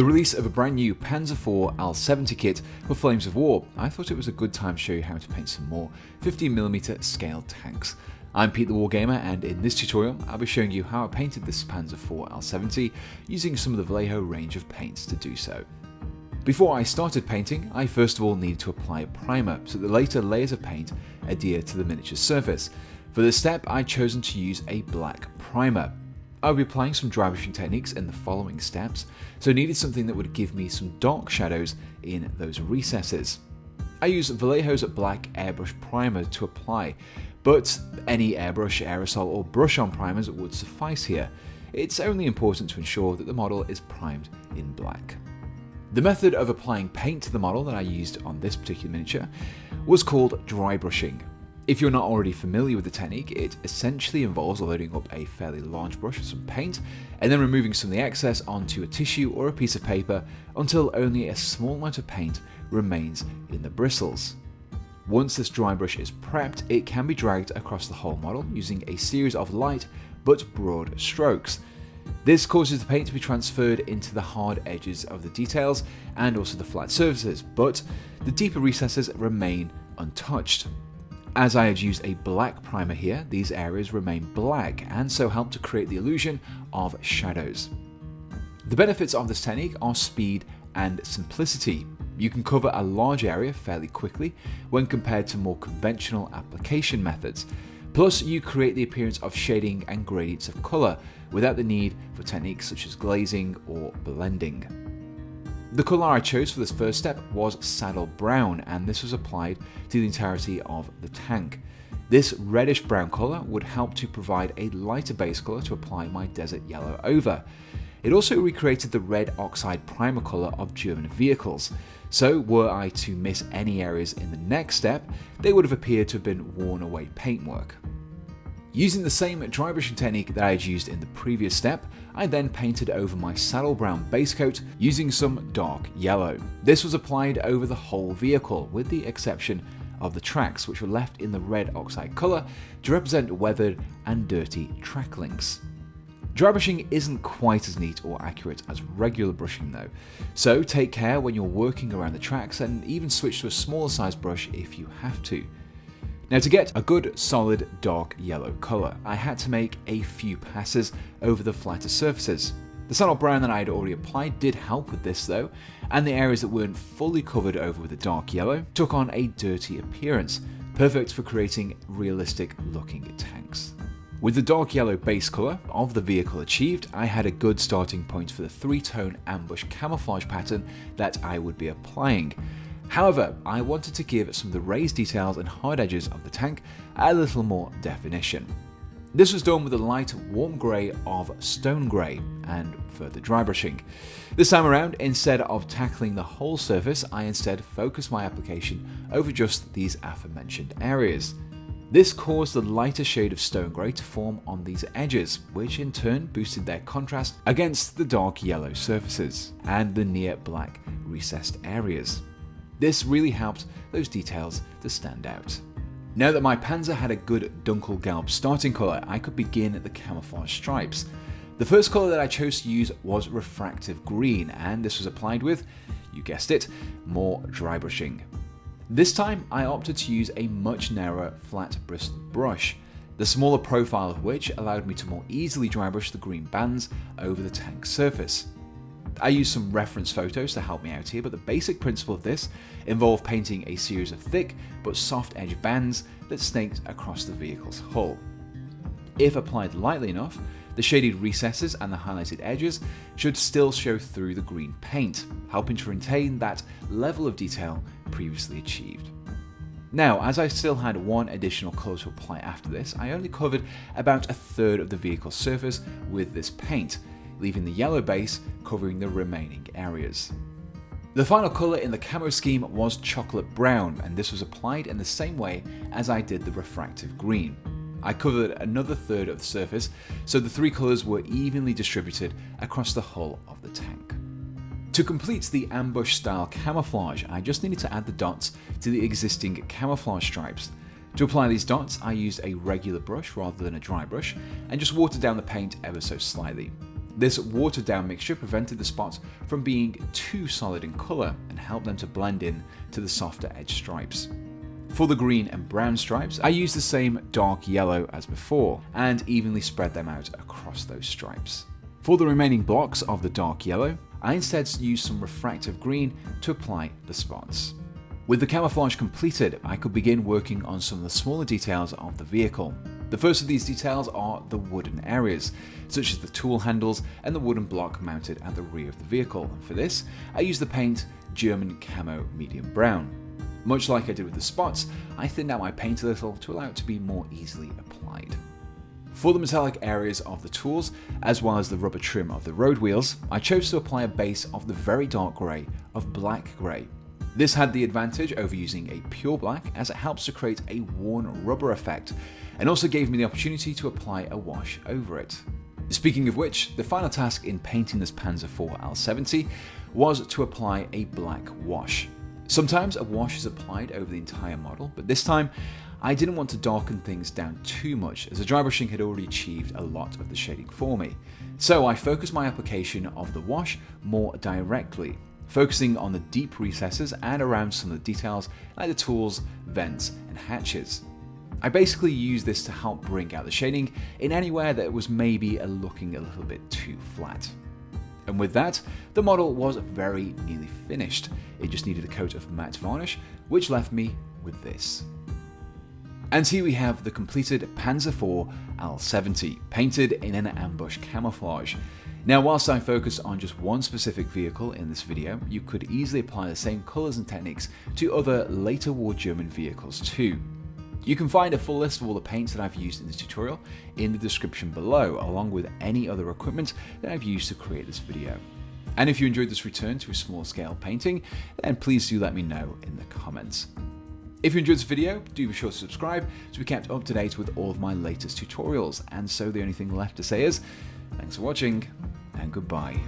With the release of a brand new Panzer IV L70 kit for Flames of War, I thought it was a good time to show you how to paint some more 15mm scale tanks. I'm Pete the Wargamer, and in this tutorial I'll be showing you how I painted this Panzer IV L70 using some of the Vallejo range of paints to do so. Before I started painting, I first of all needed to apply a primer so that the later layers of paint adhere to the miniature surface. For this step I'd chosen to use a black primer. I'll be applying some dry brushing techniques in the following steps, so I needed something that would give me some dark shadows in those recesses. I used Vallejo's black airbrush primer to apply, but any airbrush, aerosol or brush-on primers would suffice here. It's only important to ensure that the model is primed in black. The method of applying paint to the model that I used on this particular miniature was called dry brushing. If you're not already familiar with the technique, it essentially involves loading up a fairly large brush with some paint and then removing some of the excess onto a tissue or a piece of paper until only a small amount of paint remains in the bristles. Once this dry brush is prepped, it can be dragged across the whole model using a series of light but broad strokes. This causes the paint to be transferred into the hard edges of the details and also the flat surfaces, but the deeper recesses remain untouched. As I had used a black primer here, these areas remain black and so help to create the illusion of shadows. The benefits of this technique are speed and simplicity. You can cover a large area fairly quickly when compared to more conventional application methods. Plus, you create the appearance of shading and gradients of colour without the need for techniques such as glazing or blending. The colour I chose for this first step was saddle brown, and this was applied to the entirety of the tank. This reddish brown colour would help to provide a lighter base colour to apply my desert yellow over. It also recreated the red oxide primer colour of German vehicles, so were I to miss any areas in the next step, they would have appeared to have been worn away paintwork. Using the same dry brushing technique that I had used in the previous step, I then painted over my saddle brown base coat using some dark yellow. This was applied over the whole vehicle with the exception of the tracks, which were left in the red oxide colour to represent weathered and dirty track links. Dry brushing isn't quite as neat or accurate as regular brushing though, so take care when you're working around the tracks and even switch to a smaller size brush if you have to. Now, to get a good solid dark yellow colour, I had to make a few passes over the flatter surfaces. The saddle brown that I had already applied did help with this though, and the areas that weren't fully covered over with the dark yellow took on a dirty appearance, perfect for creating realistic looking tanks. With the dark yellow base colour of the vehicle achieved, I had a good starting point for the three-tone ambush camouflage pattern that I would be applying. However, I wanted to give some of the raised details and hard edges of the tank a little more definition. This was done with a light warm grey of stone grey and further dry brushing. This time around, instead of tackling the whole surface, I instead focused my application over just these aforementioned areas. This caused the lighter shade of stone grey to form on these edges, which in turn boosted their contrast against the dark yellow surfaces and the near black recessed areas. This really helped those details to stand out. Now that my Panzer had a good Dunkelgelb starting colour, I could begin the camouflage stripes. The first colour that I chose to use was Refractive Green, and this was applied with, you guessed it, more dry brushing. This time I opted to use a much narrower flat bristled brush, the smaller profile of which allowed me to more easily dry brush the green bands over the tank surface. I used some reference photos to help me out here, but the basic principle of this involved painting a series of thick but soft edge bands that snaked across the vehicle's hull. If applied lightly enough, the shaded recesses and the highlighted edges should still show through the green paint, helping to retain that level of detail previously achieved. Now, as I still had one additional colour to apply after this, I only covered about a third of the vehicle's surface with this paint, leaving the yellow base covering the remaining areas. The final colour in the camo scheme was chocolate brown, and this was applied in the same way as I did the refractive green. I covered another third of the surface, so the three colours were evenly distributed across the hull of the tank. To complete the ambush style camouflage, I just needed to add the dots to the existing camouflage stripes. To apply these dots, I used a regular brush rather than a dry brush, and just watered down the paint ever so slightly. This watered down mixture prevented the spots from being too solid in colour and helped them to blend in to the softer edge stripes. For the green and brown stripes, I used the same dark yellow as before and evenly spread them out across those stripes. For the remaining blocks of the dark yellow, I instead used some refractive green to apply the spots. With the camouflage completed, I could begin working on some of the smaller details of the vehicle. The first of these details are the wooden areas, such as the tool handles and the wooden block mounted at the rear of the vehicle, and for this, I used the paint German Camo Medium Brown. Much like I did with the spots, I thinned out my paint a little to allow it to be more easily applied. For the metallic areas of the tools, as well as the rubber trim of the road wheels, I chose to apply a base of the very dark grey of black grey. This had the advantage over using a pure black, as it helps to create a worn rubber effect, and also gave me the opportunity to apply a wash over it. Speaking of which, the final task in painting this Panzer IV L70 was to apply a black wash. Sometimes a wash is applied over the entire model, but this time I didn't want to darken things down too much, as the dry brushing had already achieved a lot of the shading for me. So I focused my application of the wash more directly, focusing on the deep recesses and around some of the details like the tools, vents and hatches. I basically used this to help bring out the shading in anywhere that was maybe looking a little bit too flat. And with that, the model was very nearly finished. It just needed a coat of matte varnish, which left me with this. And here we have the completed Panzer IV L70, painted in an ambush camouflage. Now, whilst I focus on just one specific vehicle in this video, you could easily apply the same colours and techniques to other later war German vehicles too. You can find a full list of all the paints that I've used in this tutorial in the description below, along with any other equipment that I've used to create this video. And if you enjoyed this return to a small scale painting, then please do let me know in the comments. If you enjoyed this video, do be sure to subscribe to be kept up to date with all of my latest tutorials. And so the only thing left to say is, thanks for watching, and goodbye.